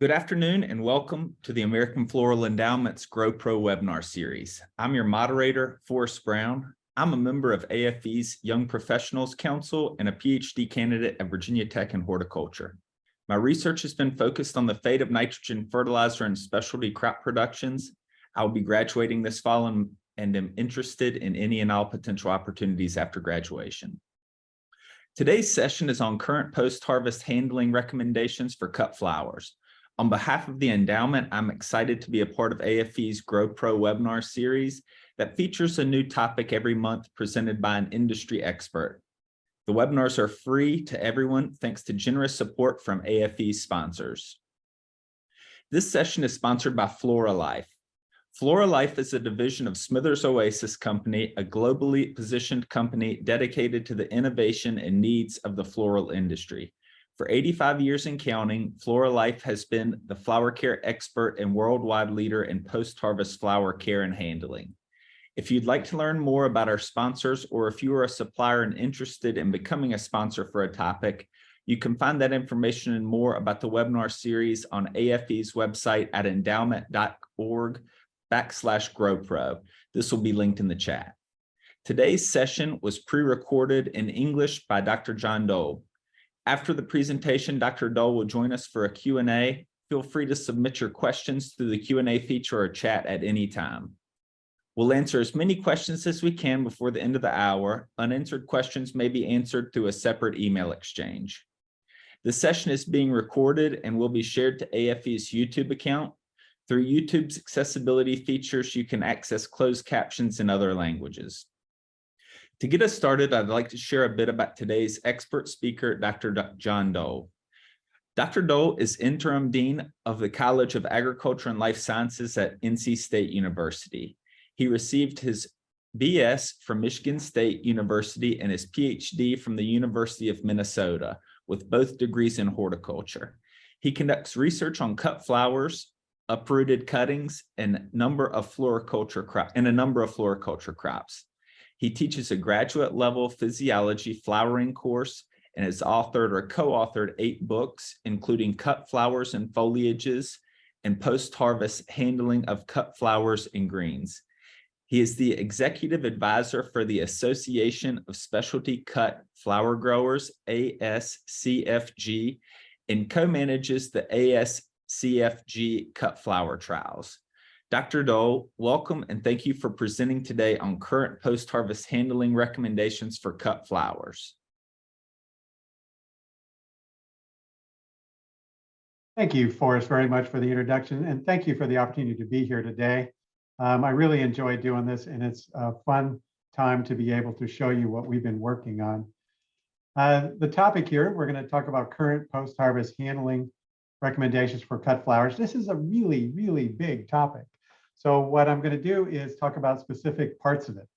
Good afternoon and welcome to the American Floral Endowment's Grow Pro webinar series. I'm your moderator, Forrest Brown. I'm a member of AFE's Young Professionals Council and a PhD candidate at Virginia Tech in horticulture. My research has been focused on the fate of nitrogen fertilizer and specialty crop productions. I will be graduating this fall and am interested in any and all potential opportunities after graduation. Today's session is on current post-harvest handling recommendations for cut flowers. On behalf of the Endowment, I'm excited to be a part of AFE's Grow Pro webinar series that features a new topic every month presented by an industry expert. The webinars are free to everyone thanks to generous support from AFE sponsors. This session is sponsored by Floral. Floral is a division of Smithers Oasis Company, a globally positioned company dedicated to the innovation and needs of the floral industry. For 85 years and counting, Floral has been the flower care expert and worldwide leader in post-harvest flower care and handling. If you'd like to learn more about our sponsors, or if you are a supplier and interested in becoming a sponsor for a topic, you can find that information and more about the webinar series on AFE's website at endowment.org/GrowPro. This will be linked in the chat. Today's session was pre-recorded in English by Dr. John Dole. After the presentation, Dr. Dole will join us for a Q&A. Feel free to submit your questions through the Q&A feature or chat at any time. We'll answer as many questions as we can before the end of the hour. Unanswered questions may be answered through a separate email exchange. The session is being recorded and will be shared to AFE's YouTube account. Through YouTube's accessibility features, you can access closed captions in other languages. To get us started, I'd like to share a bit about today's expert speaker, Dr. John Dole. Dr. Dole is Interim Dean of the College of Agriculture and Life Sciences at NC State University. He received his BS from Michigan State University and his PhD from the University of Minnesota, with both degrees in horticulture. He conducts research on cut flowers, uprooted cuttings, and a number of floriculture crops. He teaches a graduate level physiology flowering course and has authored or co-authored 8 books, including Cut Flowers and Foliages and Post-Harvest Handling of Cut Flowers and Greens. He is the executive advisor for the Association of Specialty Cut Flower Growers, ASCFG, and co-manages the ASCFG Cut Flower Trials. Dr. Dole, welcome and thank you for presenting today on current post-harvest handling recommendations for cut flowers. Thank you, Forrest, very much for the introduction, and thank you for the opportunity to be here today. I really enjoy doing this, and it's a fun time to be able to show you what we've been working on. The topic here, we're going to talk about current post-harvest handling recommendations for cut flowers. This is a really, really big topic. So what I'm going to do is talk about specific parts of it.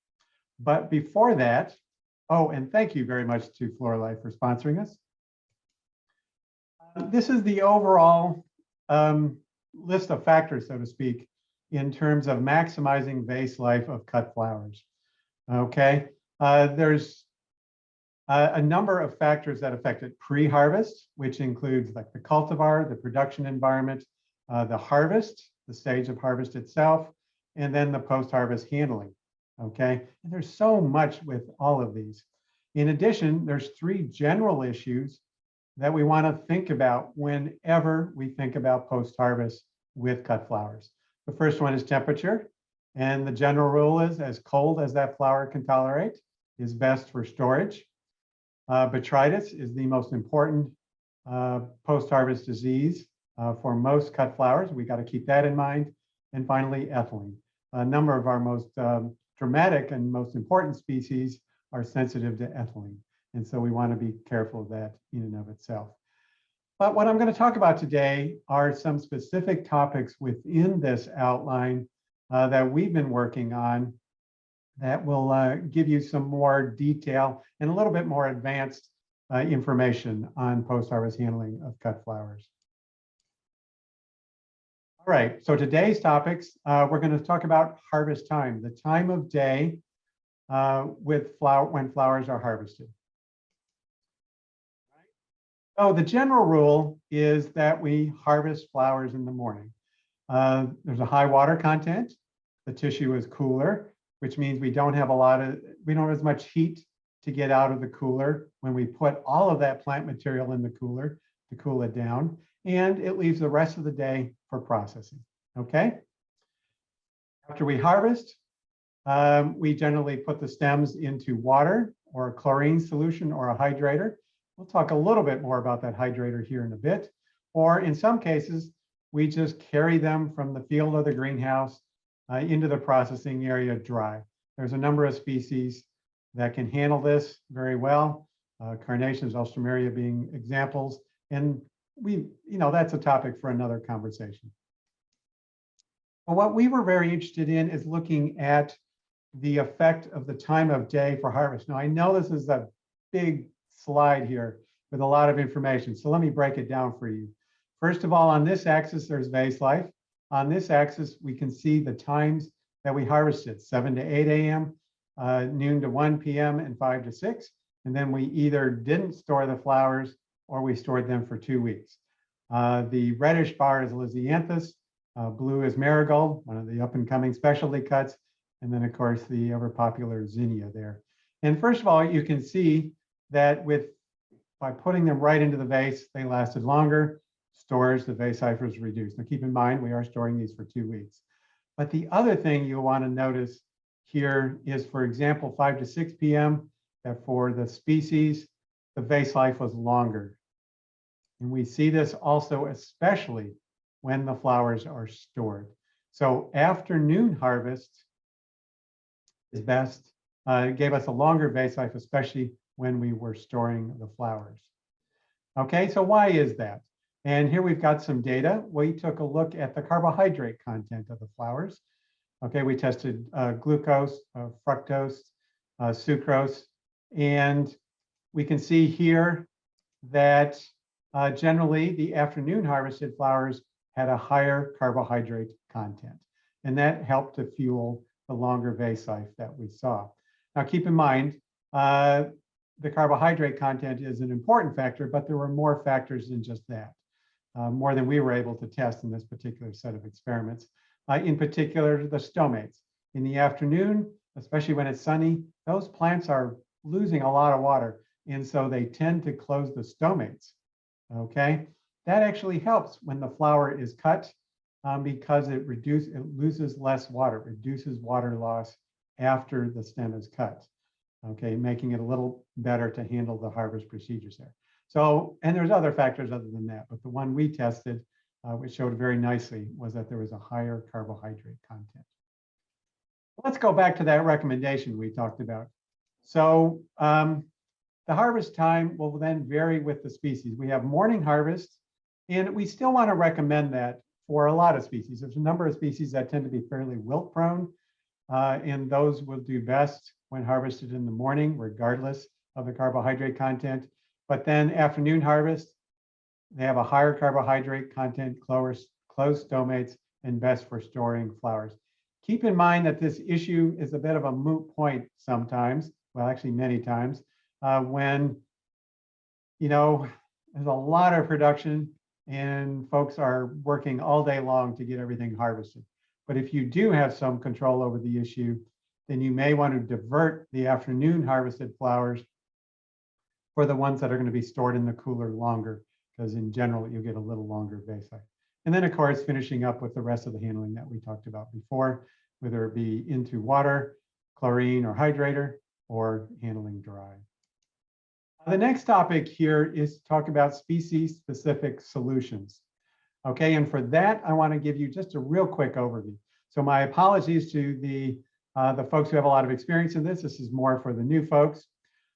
But before that, and thank you very much to Floral for sponsoring us. This is the overall list of factors, so to speak, in terms of maximizing vase life of cut flowers. Okay, there's a number of factors that affect it pre-harvest, which includes like the cultivar, the production environment, the harvest, the stage of harvest itself, and then the post-harvest handling. Okay, and there's so much with all of these. In addition, there's 3 general issues that we want to think about whenever we think about post-harvest with cut flowers. The first one is temperature, and the general rule is as cold as that flower can tolerate is best for storage. Botrytis is the most important post-harvest disease for most cut flowers. We got to keep that in mind. And finally, ethylene. A number of our most dramatic and most important species are sensitive to ethylene. And so we want to be careful of that in and of itself. But what I'm going to talk about today are some specific topics within this outline that we've been working on that will give you some more detail and a little bit more advanced information on post-harvest handling of cut flowers. All right, so today's topics, we're going to talk about harvest time, the time of day when flowers are harvested. Oh, the general rule is that we harvest flowers in the morning. There's a high water content. The tissue is cooler, which means we don't have as much heat to get out of the cooler when we put all of that plant material in the cooler to cool it down. And it leaves the rest of the day for processing. Okay. After we harvest, we generally put the stems into water or a chlorine solution or a hydrator. We'll talk a little bit more about that hydrator here in a bit. Or in some cases, we just carry them from the field or the greenhouse into the processing area dry. There's a number of species that can handle this very well. Carnations, Alstroemeria being examples. And that's a topic for another conversation. But what we were very interested in is looking at the effect of the time of day for harvest. Now, I know this is a big slide here with a lot of information, so let me break it down for you. First of all, on this axis, there's vase life. On this axis, we can see the times that we harvested, 7 to 8 a.m., noon to 1 p.m., and 5 to 6. And then we either didn't store the flowers or we stored them for 2 weeks. The reddish bar is Lisianthus, blue is marigold, one of the up-and-coming specialty cuts, and then, of course, the ever popular zinnia there. And first of all, you can see that by putting them right into the vase, they lasted longer. Storage, the vase life is reduced. Now, keep in mind, we are storing these for 2 weeks. But the other thing you'll want to notice here is, for example, 5 to 6 p.m., that for the species, the vase life was longer. And we see this also especially when the flowers are stored. So afternoon harvest is best. It gave us a longer vase life, especially when we were storing the flowers. Okay, so why is that? And here we've got some data. We took a look at the carbohydrate content of the flowers. Okay, we tested glucose, fructose, sucrose, and we can see here that generally the afternoon harvested flowers had a higher carbohydrate content, and that helped to fuel the longer vase life that we saw. Now, keep in mind, the carbohydrate content is an important factor, but there were more factors than just that, more than we were able to test in this particular set of experiments. In particular, the stomates. In the afternoon, especially when it's sunny, those plants are losing a lot of water, and so they tend to close the stomates. Okay, that actually helps when the flower is cut because it loses less water, reduces water loss after the stem is cut. Okay, making it a little better to handle the harvest procedures there. So, and there's other factors other than that, but the one we tested, which showed very nicely, was that there was a higher carbohydrate content. Let's go back to that recommendation we talked about. So the harvest time will then vary with the species. We have morning harvest, and we still want to recommend that for a lot of species. There's a number of species that tend to be fairly wilt prone, and those will do best when harvested in the morning, regardless of the carbohydrate content. But then afternoon harvest, they have a higher carbohydrate content, closed stomates, and best for storing flowers. Keep in mind that this issue is a bit of a moot point sometimes, well, actually many times, when, there's a lot of production and folks are working all day long to get everything harvested. But if you do have some control over the issue, then you may want to divert the afternoon harvested flowers for the ones that are going to be stored in the cooler longer, because in general, you get a little longer vase life. And then, of course, finishing up with the rest of the handling that we talked about before, whether it be into water, chlorine, or hydrator, or handling dry. The next topic here is to talk about species-specific solutions. Okay, and for that, I want to give you just a real quick overview. So my apologies to the folks who have a lot of experience in this. This is more for the new folks.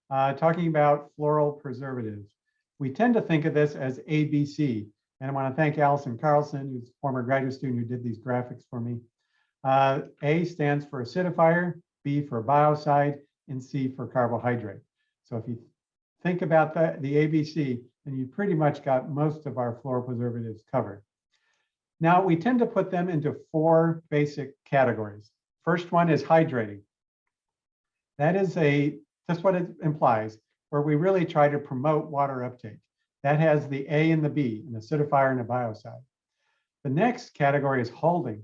Talking about floral preservatives. We tend to think of this as ABC, and I want to thank Allison Carlson, who's a former graduate student who did these graphics for me. A stands for acidifier, B for biocide, and C for carbohydrate. So if you think about the ABC, then you pretty much got most of our floral preservatives covered. Now, we tend to put them into 4 basic categories. First one is hydrating. That is just what it implies, where we really try to promote water uptake. That has the A and the B, an acidifier and a biocide. The next category is holding.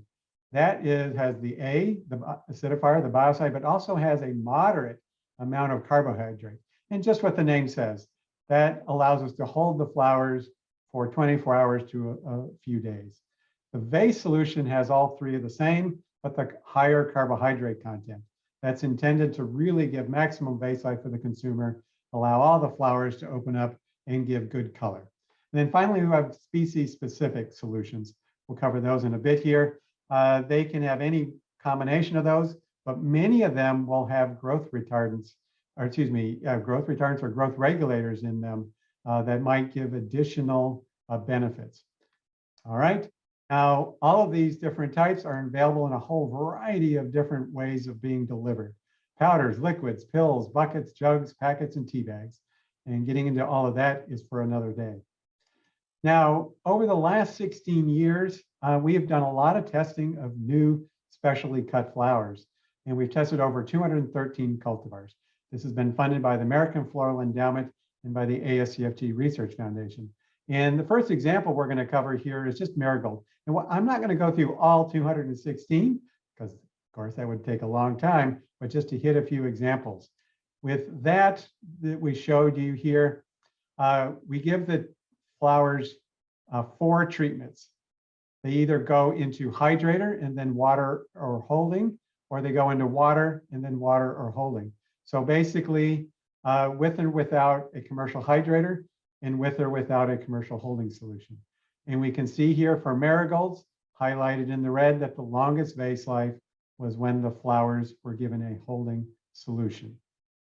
That has the A, the acidifier, the biocide, but also has a moderate amount of carbohydrate. And just what the name says, that allows us to hold the flowers for 24 hours to a few days. The vase solution has all three of the same, but the higher carbohydrate content. That's intended to really give maximum vase life for the consumer, allow all the flowers to open up and give good color. And then finally, we have species-specific solutions. We'll cover those in a bit here. They can have any combination of those, but many of them will have growth retardants, or growth retardants or growth regulators in them that might give additional benefits. All right. Now, all of these different types are available in a whole variety of different ways of being delivered. Powders, liquids, pills, buckets, jugs, packets, and tea bags. And getting into all of that is for another day. Now, over the last 16 years, we have done a lot of testing of new specially cut flowers, and we've tested over 213 cultivars. This has been funded by the American Floral Endowment and by the ASCFT Research Foundation. And the first example we're going to cover here is just marigold. And I'm not going to go through all 216, because of course that would take a long time, but just to hit a few examples. With that we showed you here, we give the flowers 4 treatments. They either go into hydrator and then water or holding, or they go into water and then water or holding. So basically, with or without a commercial hydrator and with or without a commercial holding solution. And we can see here for marigolds, highlighted in the red, that the longest vase life was when the flowers were given a holding solution.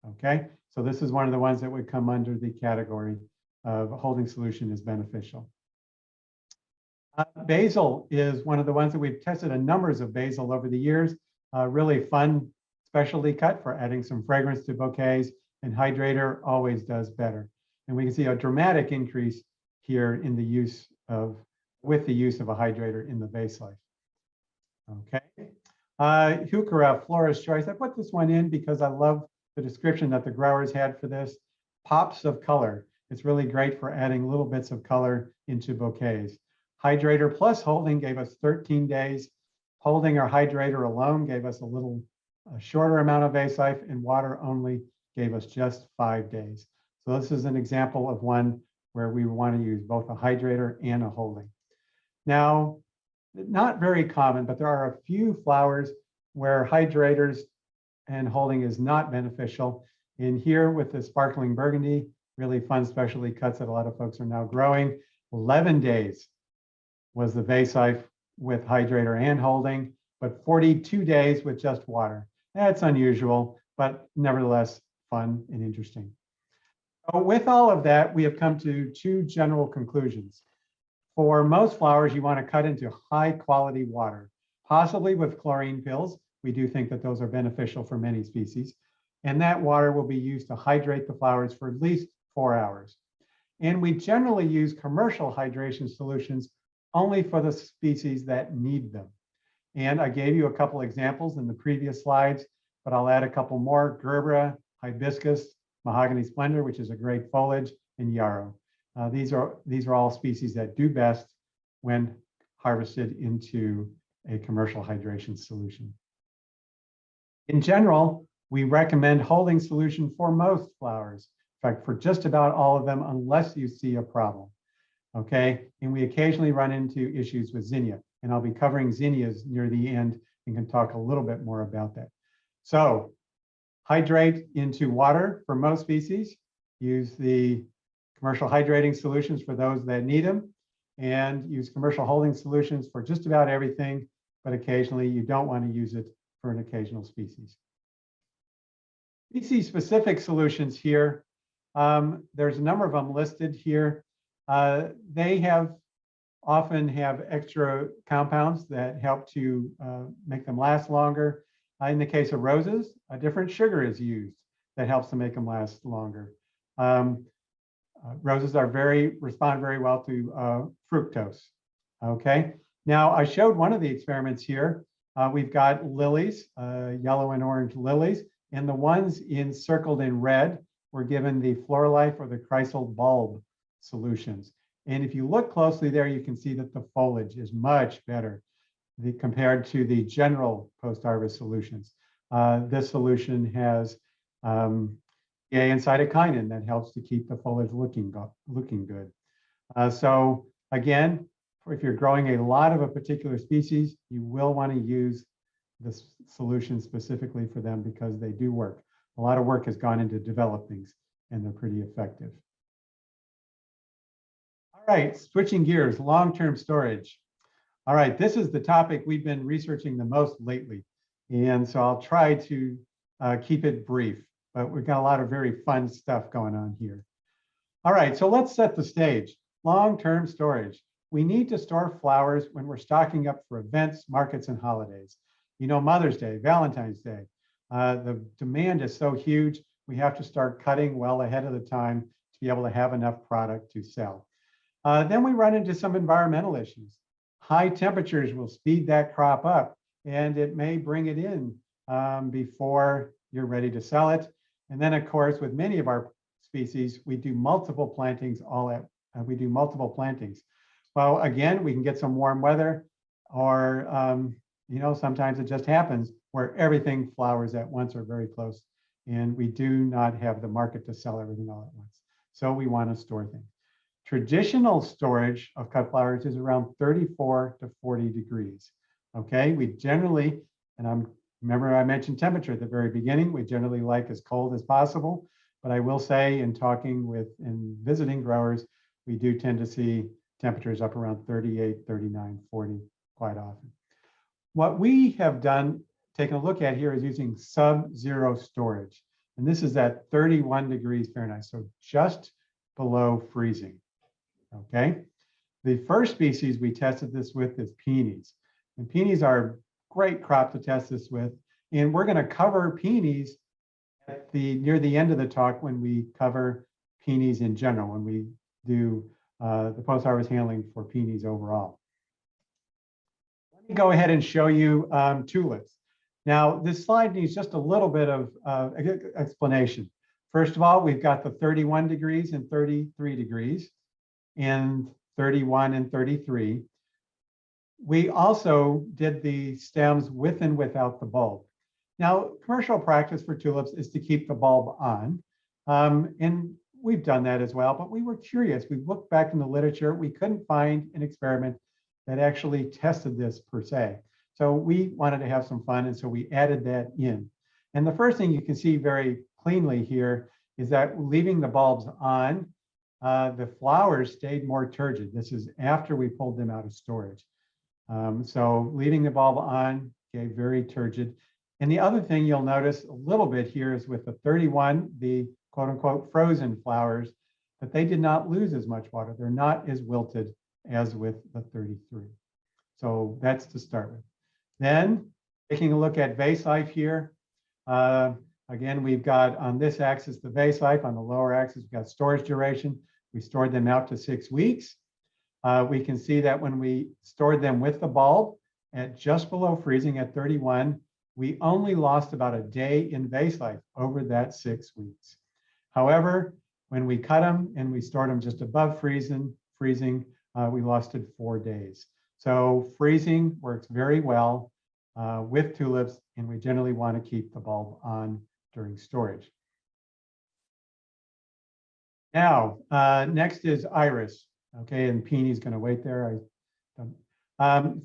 Okay, so this is one of the ones that would come under the category of a holding solution is beneficial. Basil is one of the ones that we've tested a numbers of basil over the years. Really fun specialty cut for adding some fragrance to bouquets, and hydrator always does better. And we can see a dramatic increase here in the use of, with the use of a hydrator in the vase life. Okay, Heuchera, Florist Choice. I put this one in because I love the description that the growers had for this. Pops of color. It's really great for adding little bits of color into bouquets. Hydrator plus holding gave us 13 days. Holding or hydrator alone gave us a shorter amount of vase life, and water only gave us just 5 days. So this is an example of one where we want to use both a hydrator and a holding. Now, not very common, but there are a few flowers where hydrators and holding is not beneficial. In here with the sparkling burgundy, really fun specialty cuts that a lot of folks are now growing. 11 days was the vase life with hydrator and holding, but 42 days with just water. That's unusual, but nevertheless fun and interesting. So with all of that, we have come to 2 general conclusions. For most flowers, you want to cut into high quality water, possibly with chlorine pills. We do think that those are beneficial for many species. And that water will be used to hydrate the flowers for at least 4 hours. And we generally use commercial hydration solutions only for the species that need them. And I gave you a couple examples in the previous slides, but I'll add a couple more: Gerbera, hibiscus, mahogany splendor, which is a great foliage, and yarrow. These are all species that do best when harvested into a commercial hydration solution. In general, we recommend holding solution for most flowers. In fact, for just about all of them, unless you see a problem. Okay, and we occasionally run into issues with zinnia, and I'll be covering zinnias near the end and can talk a little bit more about that. So hydrate into water for most species, use the commercial hydrating solutions for those that need them, and use commercial holding solutions for just about everything, but occasionally you don't want to use it for an occasional species. Species-specific solutions here, there's a number of them listed here. They often have extra compounds that help to make them last longer. In the case of roses, a different sugar is used that helps to make them last longer. Roses respond very well to fructose. Okay, now I showed one of the experiments here. We've got lilies, yellow and orange lilies, and the ones encircled in red were given the Floral Life or the Chrysal bulb solutions. And if you look closely there, you can see that the foliage is much better compared to the general post-harvest solutions. This solution has and cytokinin that helps to keep the foliage looking good. So again, if you're growing a lot of a particular species, you will want to use this solution specifically for them because they do work. A lot of work has gone into develop things and they're pretty effective. All right, switching gears, long-term storage. All right, this is the topic we've been researching the most lately. And so I'll try to keep it brief, but we've got a lot of very fun stuff going on here. All right, so let's set the stage. Long-term storage. We need to store flowers when we're stocking up for events, markets, and holidays. You know, Mother's Day, Valentine's Day. The demand is so huge, we have to start cutting well ahead of the time to be able to have enough product to sell. Then we run into some environmental issues. High temperatures will speed that crop up, and it may bring it in before you're ready to sell it. And then, of course, with many of our species, we do multiple plantings Well, again, we can get some warm weather, or you know, sometimes it just happens where everything flowers at once or very close, and we do not have the market to sell everything all at once. So we want to store things. Traditional storage of cut flowers is around 34 to 40 degrees. Okay, we generally, and remember I mentioned temperature at the very beginning, we generally like as cold as possible, but I will say in talking with and visiting growers, we do tend to see temperatures up around 38, 39, 40 quite often. What we have done, taken a look at here, is using sub-zero storage. And this is at 31 degrees Fahrenheit, so just below freezing. Okay. The first species we tested this with is peonies. And peonies are a great crop to test this with. And we're going to cover peonies at near the end of the talk when we cover peonies in general, when we do the post-harvest handling for peonies overall. Let me go ahead and show you tulips. Now, this slide needs just a little bit of explanation. First of all, we've got the 31 degrees and 33 degrees, and 31 and 33. We also did the stems with and without the bulb. Now, commercial practice for tulips is to keep the bulb on, and we've done that as well, but we were curious. We looked back in the literature, we couldn't find an experiment that actually tested this per se. So we wanted to have some fun, and so we added that in. And the first thing you can see very cleanly here is that leaving the bulbs on, the flowers stayed more turgid. This is after we pulled them out of storage. So leaving the bulb on gave very turgid. And the other thing you'll notice a little bit here is with the 31, the quote unquote frozen flowers, that they did not lose as much water. They're not as wilted as with the 33. So that's to start with. Then taking a look at vase life here. Again, we've got on this axis the vase life, on the lower axis, we've got storage duration. We stored them out to 6 weeks. We can see that when we stored them with the bulb at just below freezing at 31, we only lost about a day in vase life over that 6 weeks. However, when we cut them and we stored them just above freezing, we lost it 4 days. So freezing works very well with tulips, and we generally want to keep the bulb on during storage. Now, next is iris. Okay, and peony's going to wait there.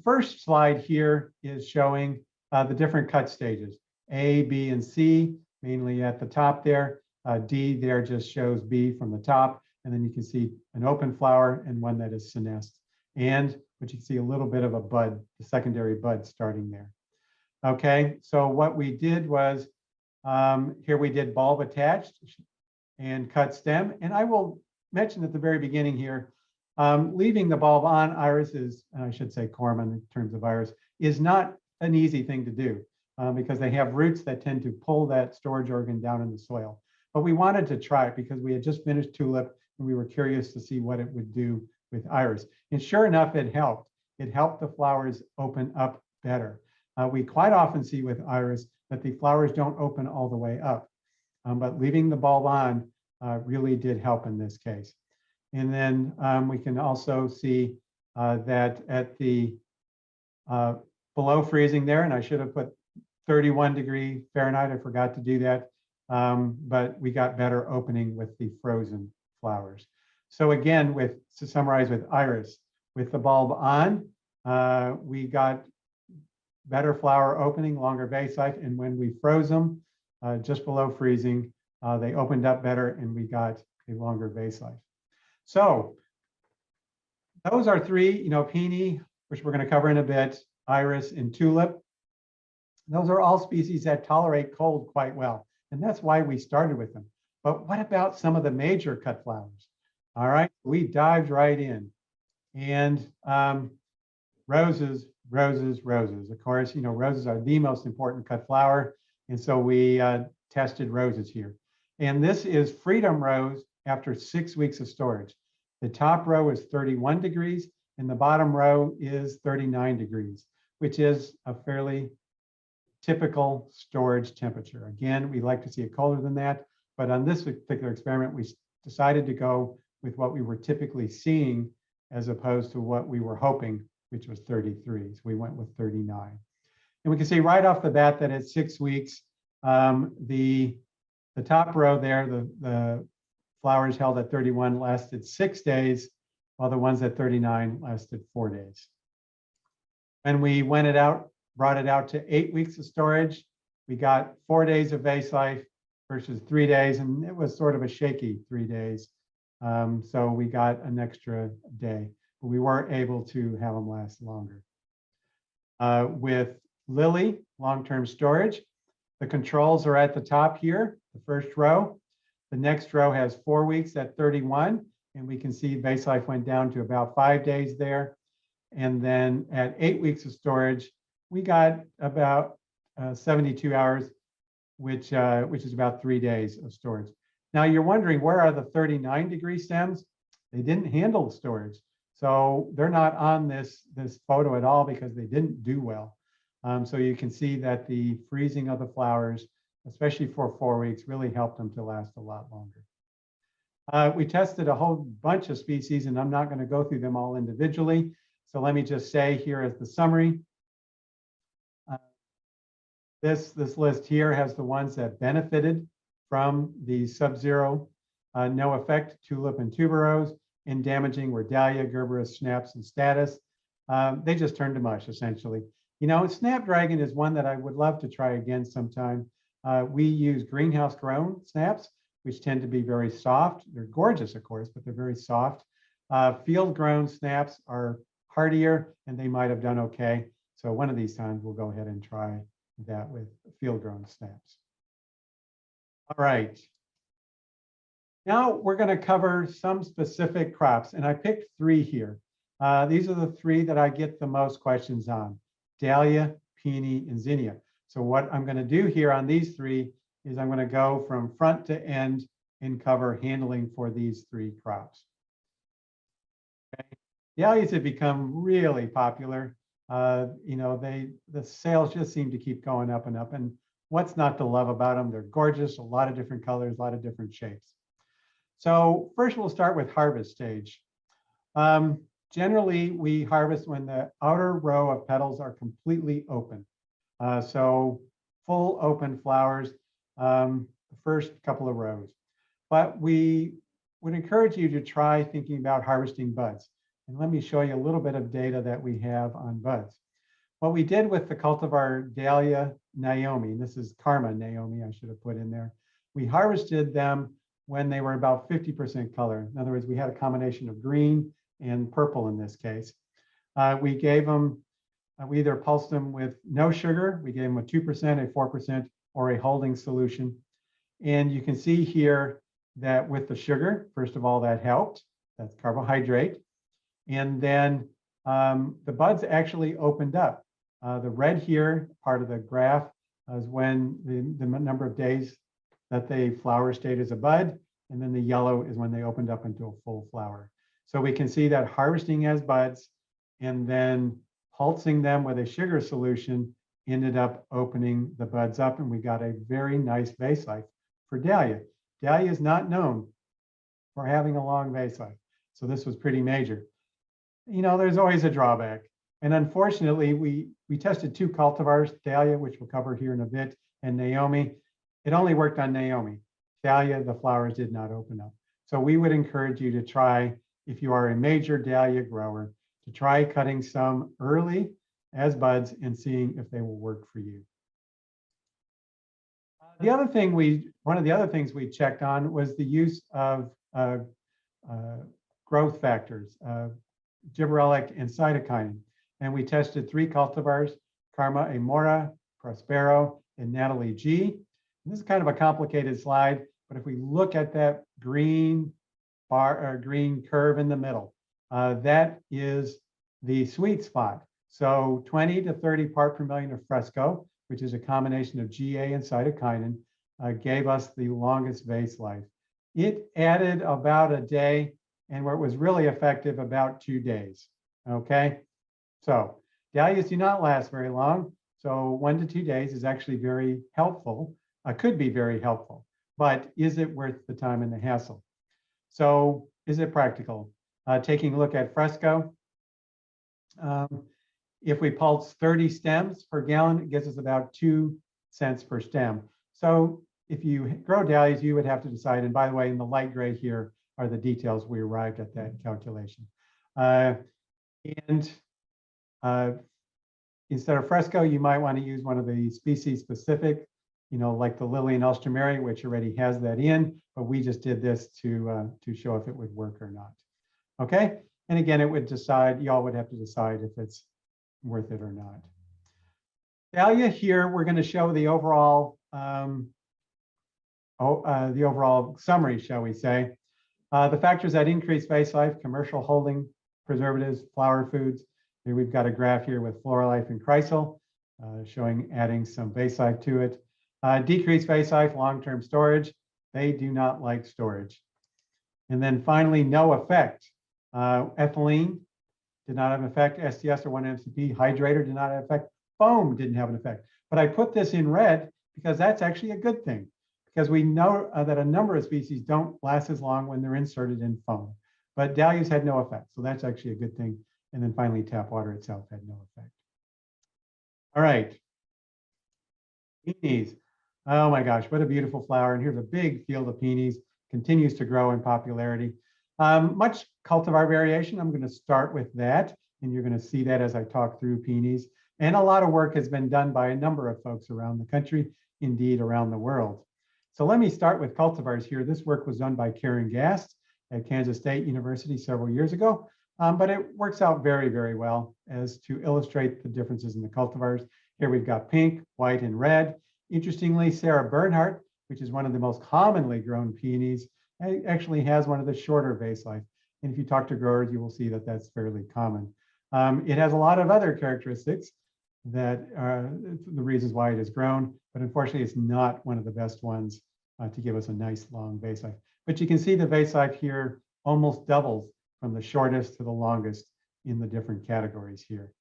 First slide here is showing the different cut stages, A, B, and C, mainly at the top there. D there just shows B from the top, and then you can see an open flower and one that is senesced. And but you can see a little bit of a bud, the secondary bud starting there. Okay, so what we did was, here we did bulb attached and cut stem. And I will mention at the very beginning here, leaving the bulb on iris is, and I should say corm in terms of iris, is not an easy thing to do because they have roots that tend to pull that storage organ down in the soil. But we wanted to try it because we had just finished tulip and we were curious to see what it would do with iris. And sure enough, it helped. It helped the flowers open up better. We quite often see with iris that the flowers don't open all the way up, but leaving the bulb on really did help in this case. And then we can also see that at the below freezing there, and I should have put 31°F, I forgot to do that, but we got better opening with the frozen flowers. So again, to summarize with iris, with the bulb on, we got better flower opening, longer vase life, and when we froze them just below freezing, they opened up better and we got a longer vase life. So those are three, peony, which we're going to cover in a bit, iris, and tulip. Those are all species that tolerate cold quite well, and that's why we started with them. But what about some of the major cut flowers? All right, we dived right in, and roses, roses, roses. Of course, roses are the most important cut flower, and so we tested roses here. And this is Freedom Rose after 6 weeks of storage. The top row is 31 degrees, and the bottom row is 39 degrees, which is a fairly typical storage temperature. Again, we like to see it colder than that, but on this particular experiment, we decided to go with what we were typically seeing as opposed to what we were hoping, which was 33. So we went with 39. And we can see right off the bat that at 6 weeks, the top row there, the flowers held at 31 lasted 6 days, while the ones at 39 lasted 4 days. And we brought it out to 8 weeks of storage. We got 4 days of vase life versus 3 days, and it was sort of a shaky 3 days. So we got an extra day, but we weren't able to have them last longer. With Lily, long-term storage, the controls are at the top here, the first row. The next row has 4 weeks at 31, and we can see vase life went down to about 5 days there. And then at 8 weeks of storage, we got about 72 hours, which is about 3 days of storage. Now you're wondering, where are the 39-degree stems? They didn't handle storage. So they're not on this photo at all because they didn't do well. So you can see that the freezing of the flowers, especially for 4 weeks, really helped them to last a lot longer. We tested a whole bunch of species, and I'm not going to go through them all individually. So let me just say here as the summary. This list here has the ones that benefited from the sub-zero no effect tulip and tuberose, and damaging were dahlia, gerberis, snaps, and status. They just turned to mush, essentially. Snapdragon is one that I would love to try again sometime. We use greenhouse grown snaps, which tend to be very soft. They're gorgeous, of course, but they're very soft. Field grown snaps are hardier, and they might have done okay. So one of these times we'll go ahead and try that with field grown snaps. All right. Now we're going to cover some specific crops, and I picked 3 here. These are the 3 that I get the most questions on: dahlia, peony, and zinnia. So what I'm going to do here on these 3 is I'm going to go from front to end and cover handling for these 3 crops. Okay. Dahlias have become really popular. The sales just seem to keep going up and up. And what's not to love about them? They're gorgeous, a lot of different colors, a lot of different shapes. So first we'll start with harvest stage. Generally, we harvest when the outer row of petals are completely open. So full open flowers, the first couple of rows. But we would encourage you to try thinking about harvesting buds. And let me show you a little bit of data that we have on buds. What we did with the cultivar Dahlia Naomi, and this is Karma Naomi, I should have put in there. We harvested them when they were about 50% color. In other words, we had a combination of green and purple in this case. We gave them, we either pulsed them with no sugar, we gave them a 2%, a 4%, or a holding solution. And you can see here that with the sugar, first of all, that helped. That's carbohydrate. And then the buds actually opened up. The red here, part of the graph, is when the number of days that the flower stayed as a bud, and then the yellow is when they opened up into a full flower. So we can see that harvesting as buds and then pulsing them with a sugar solution ended up opening the buds up, and we got a very nice vase life for dahlia. Dahlia is not known for having a long vase life. So this was pretty major. You know, there's always a drawback. And unfortunately, we tested 2 cultivars, Dahlia, which we'll cover here in a bit, and Naomi. It only worked on Naomi. Dahlia, the flowers did not open up. So we would encourage you to try, if you are a major Dahlia grower, to try cutting some early as buds and seeing if they will work for you. One of the other things we checked on was the use of growth factors, gibberellic and cytokinin. And we tested 3 cultivars, Karma Amora, Prospero, and Natalie G. And this is kind of a complicated slide, but if we look at that green bar or green curve in the middle, that is the sweet spot. So 20 to 30 part per million of Fresco, which is a combination of GA and cytokinin, gave us the longest vase life. It added about a day, and where it was really effective, about 2 days. Okay, so dahlias do not last very long. So 1 to 2 days is actually very helpful, could be very helpful, but is it worth the time and the hassle? So is it practical? Taking a look at Fresco, if we pulse 30 stems per gallon, it gives us about 2 cents per stem. So if you grow dahlias, you would have to decide, and by the way, in the light gray here are the details we arrived at that calculation. Instead of Fresco, you might want to use one of the species specific, you know, like the Lilian Ulstrameri, which already has that in, but we just did this to show if it would work or not. Okay, and again, it would decide, y'all would have to decide if it's worth it or not. Dahlia here, we're going to show the overall summary, shall we say. The factors that increase vase life: commercial holding, preservatives, flower foods. Here we've got a graph here with Floral Life and Chrysal, showing adding some vase life to it. Decreased vase life, long-term storage. They do not like storage. And then finally, no effect. Ethylene did not have an effect. STS or 1-MCP hydrator did not have an effect. Foam didn't have an effect. But I put this in red because that's actually a good thing, because we know that a number of species don't last as long when they're inserted in foam. But dahlias had no effect, so that's actually a good thing. And then finally, tap water itself had no effect. All right. Peonies. Oh my gosh, what a beautiful flower. And here's a big field of peonies, continues to grow in popularity. Much cultivar variation. I'm going to start with that, and you're going to see that as I talk through peonies. And a lot of work has been done by a number of folks around the country, indeed around the world. So let me start with cultivars here. This work was done by Karen Gast at Kansas State University several years ago, but it works out very, very well as to illustrate the differences in the cultivars. Here we've got pink, white, and red. Interestingly, Sarah Bernhardt, which is one of the most commonly grown peonies, actually has one of the shorter vase life. And if you talk to growers, you will see that that's fairly common. It has a lot of other characteristics that are the reasons why it is grown, but unfortunately, it's not one of the best ones to give us a nice long vase life. But you can see the vase life here almost doubles from the shortest to the longest in the different categories here.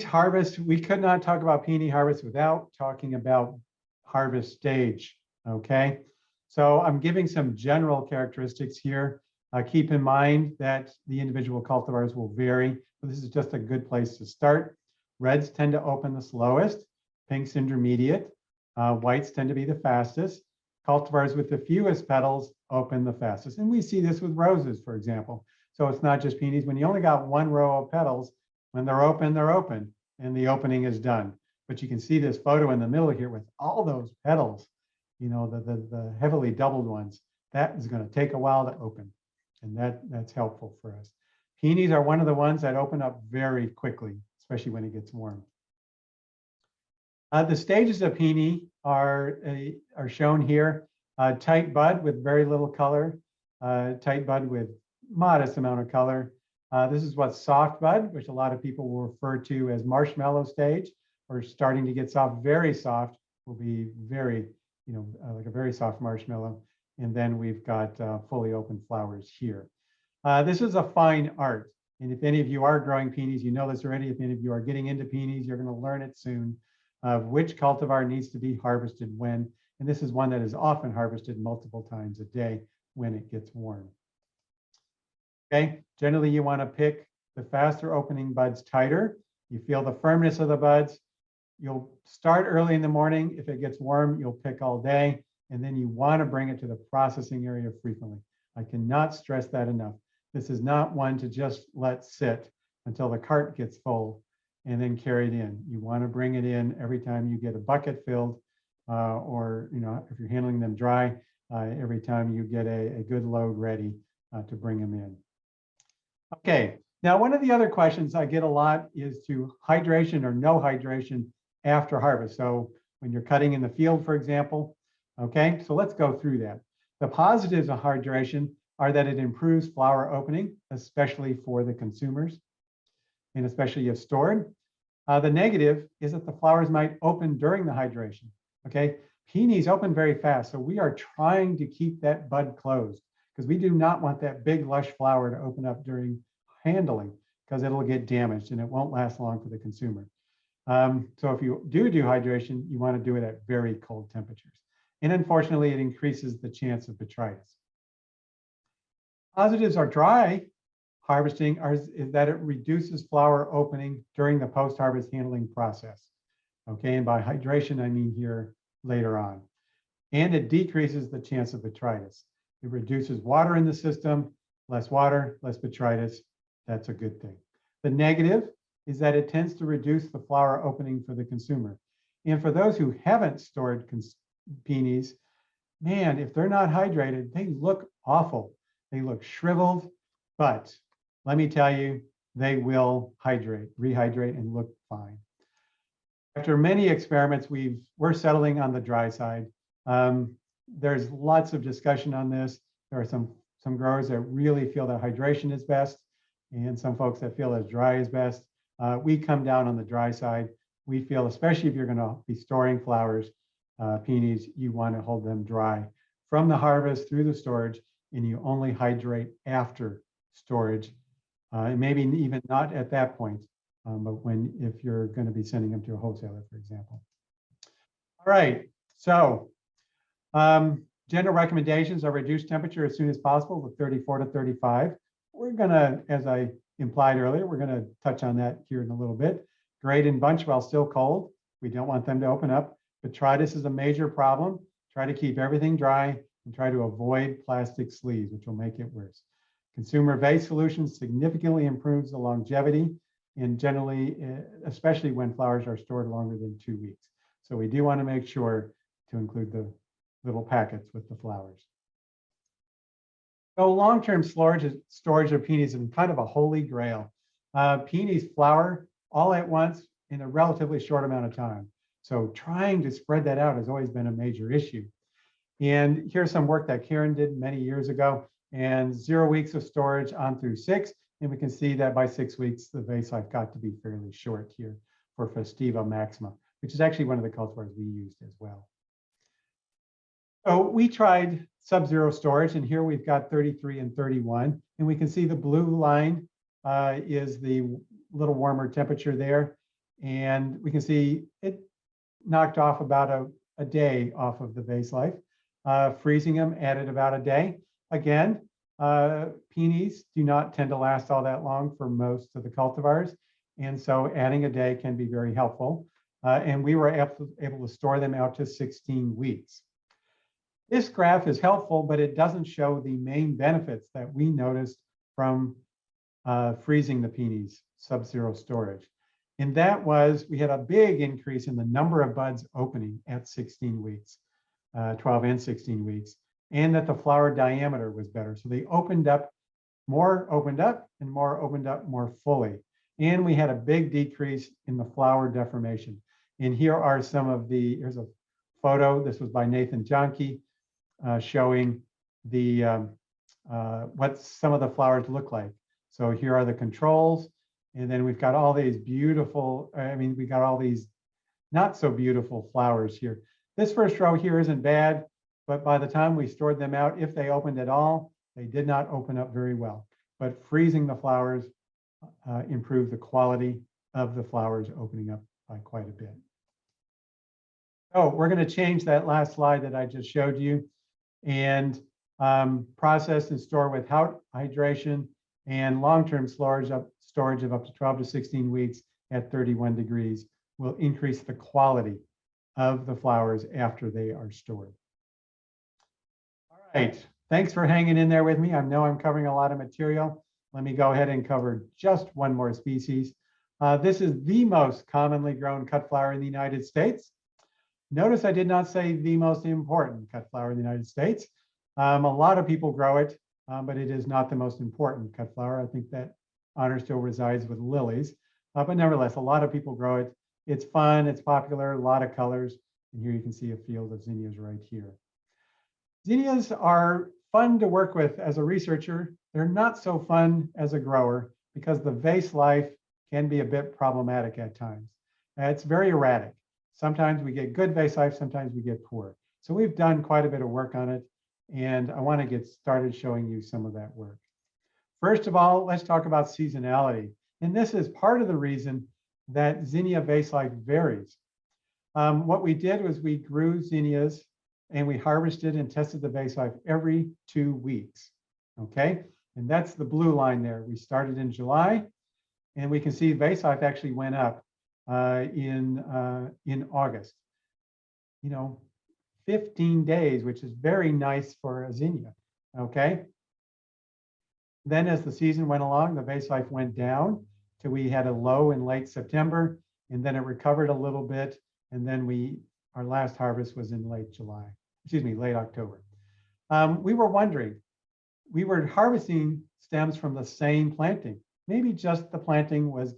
Harvest, we could not talk about peony harvest without talking about harvest stage, okay? So I'm giving some general characteristics here. Keep in mind that the individual cultivars will vary, but this is just a good place to start. Reds tend to open the slowest, pinks intermediate, whites tend to be the fastest. Cultivars with the fewest petals open the fastest. And we see this with roses, for example. So it's not just peonies. When you only got one row of petals, when they're open, and the opening is done. But you can see this photo in the middle here with all those petals, you know, the heavily doubled ones. That is going to take a while to open, and that's helpful for us. Peonies are one of the ones that open up very quickly, especially when it gets warm. The stages of peony are shown here. Tight bud with very little color, tight bud with modest amount of color. This is what's soft bud, which a lot of people will refer to as marshmallow stage, or starting to get soft. Very soft will be very, you know, like a very soft marshmallow. And then we've got fully open flowers here. This is a fine art. And if any of you are growing peonies, you know this already. If any of you are getting into peonies, you're going to learn it soon, of which cultivar needs to be harvested when. And this is one that is often harvested multiple times a day when it gets warm. Okay, generally you want to pick the faster opening buds tighter. You feel the firmness of the buds. You'll start early in the morning. If it gets warm, you'll pick all day. And then you want to bring it to the processing area frequently. I cannot stress that enough. This is not one to just let sit until the cart gets full and then carry it in. You want to bring it in every time you get a bucket filled, or if you're handling them dry, every time you get a good load ready to bring them in. Okay, now one of the other questions I get a lot is to hydration or no hydration after harvest. So when you're cutting in the field, for example. Okay, so let's go through that. The positives of hydration are that it improves flower opening, especially for the consumers, and especially if stored. The negative is that the flowers might open during the hydration. Okay, peonies open very fast, so we are trying to keep that bud closed because we do not want that big lush flower to open up during handling because it'll get damaged and it won't last long for the consumer. So if you do hydration, you want to do it at very cold temperatures. And unfortunately, it increases the chance of botrytis. Positives are dry harvesting is that it reduces flower opening during the post-harvest handling process. Okay, and by hydration, I mean here later on. And it decreases the chance of botrytis. It reduces water in the system, less water, less botrytis. That's a good thing. The negative is that it tends to reduce the flower opening for the consumer. And for those who haven't stored peonies, man, if they're not hydrated, they look awful. They look shriveled, but let me tell you, they will rehydrate and look fine. After many experiments, we're settling on the dry side. There's lots of discussion on this. There are some growers that really feel that hydration is best, and some folks that feel that dry is best. We come down on the dry side. We feel, especially if you're going to be storing flowers, peonies, you want to hold them dry from the harvest through the storage, and you only hydrate after storage, and maybe even not at that point, but if you're going to be sending them to a wholesaler, for example. All right, so general recommendations are reduce temperature as soon as possible to 34 to 35. We're going to, as I implied earlier, we're going to touch on that here in a little bit. Grade and bunch while still cold. We don't want them to open up. Botrytis is a major problem. Try to keep everything dry and try to avoid plastic sleeves, which will make it worse. Consumer vase solutions significantly improves the longevity and generally, especially when flowers are stored longer than 2 weeks. So we do want to make sure to include the little packets with the flowers. So long-term storage of peonies is kind of a holy grail. Peonies flower all at once in a relatively short amount of time. So trying to spread that out has always been a major issue. And here's some work that Karen did many years ago, and 0 weeks of storage on through 6. And we can see that by 6 weeks, the vase life got to be fairly short here for Festiva maxima, which is actually one of the cultivars we used as well. So we tried sub-zero storage, and here we've got 33 and 31. And we can see the blue line is the little warmer temperature there. And we can see it knocked off about a day off of the vase life. Freezing them added about a day. Again, peonies do not tend to last all that long for most of the cultivars. And so adding a day can be very helpful. And we were able to store them out to 16 weeks. This graph is helpful, but it doesn't show the main benefits that we noticed from freezing the peonies, sub-zero storage. And that was, we had a big increase in the number of buds opening at 16 weeks, 12 and 16 weeks, and that the flower diameter was better. So they opened up, more opened up more fully. And we had a big decrease in the flower deformation. And here are some of here's a photo. This was by Nathan Johnke, showing what some of the flowers look like. So here are the controls. And then we've got all these beautiful, we got all these not so beautiful flowers here. This first row here isn't bad, but by the time we stored them out, if they opened at all, they did not open up very well. But freezing the flowers improved the quality of the flowers opening up by quite a bit. Oh, we're going to change that last slide that I just showed you and process and store without hydration and long-term storage of up to 12 to 16 weeks at 31 degrees will increase the quality of the flowers after they are stored. All right, thanks for hanging in there with me. I know I'm covering a lot of material. Let me go ahead and cover just one more species. This is the most commonly grown cut flower in the United States. Notice I did not say the most important cut flower in the United States. A lot of people grow it, but it is not the most important cut flower. I think that honor still resides with lilies, but nevertheless, a lot of people grow it. It's fun, it's popular, a lot of colors. And here you can see a field of zinnias right here. Zinnias are fun to work with as a researcher. They're not so fun as a grower because the vase life can be a bit problematic at times. It's very erratic. Sometimes we get good vase life, sometimes we get poor. So we've done quite a bit of work on it, and I want to get started showing you some of that work. First of all, let's talk about seasonality. And this is part of the reason that zinnia vase life varies. What we did was we grew zinnias and we harvested and tested the vase life every 2 weeks, okay? And that's the blue line there. We started in July, and we can see vase life actually went up in August. 15 days, which is very nice for a zinnia, okay? Then as the season went along, the vase life went down till we had a low in late September, and then it recovered a little bit, and then our last harvest was in late October. We were wondering, we were harvesting stems from the same planting. Maybe just the planting was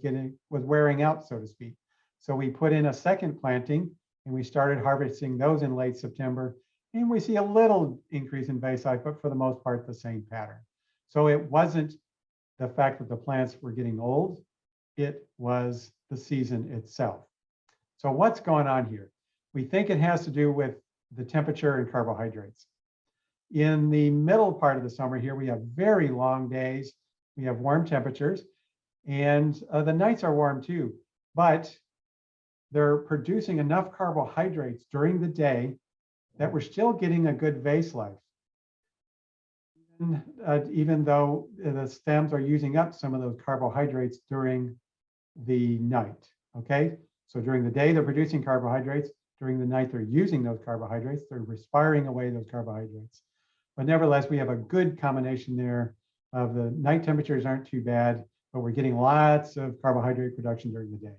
wearing out, so to speak. So we put in a second planting and we started harvesting those in late September. And we see a little increase in vase life, but for the most part, the same pattern. So it wasn't the fact that the plants were getting old, it was the season itself. So what's going on here? We think it has to do with the temperature and carbohydrates. In the middle part of the summer here, we have very long days. We have warm temperatures, and the nights are warm too, but they're producing enough carbohydrates during the day that we're still getting a good vase life. Even though the stems are using up some of those carbohydrates during the night, okay? So during the day, they're producing carbohydrates. During the night, they're using those carbohydrates. They're respiring away those carbohydrates. But nevertheless, we have a good combination there of the night temperatures aren't too bad, but we're getting lots of carbohydrate production during the day.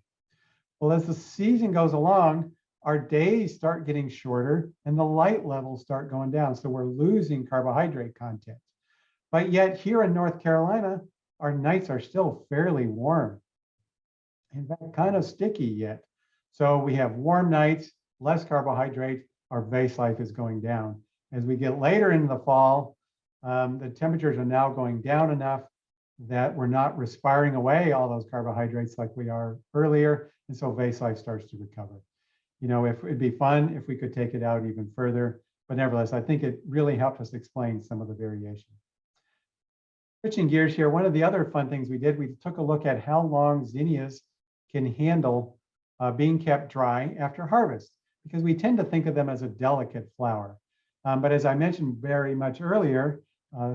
Well, as the season goes along, our days start getting shorter and the light levels start going down. So we're losing carbohydrate content. But yet here in North Carolina, our nights are still fairly warm. In fact, kind of sticky yet. So we have warm nights, less carbohydrate, our vase life is going down. As we get later in the fall, the temperatures are now going down enough that we're not respiring away all those carbohydrates like we are earlier. And so vase life starts to recover. If it'd be fun if we could take it out even further, but nevertheless, I think it really helped us explain some of the variation. Switching gears here, one of the other fun things we did, we took a look at how long zinnias can handle being kept dry after harvest, because we tend to think of them as a delicate flower. But as I mentioned very much earlier,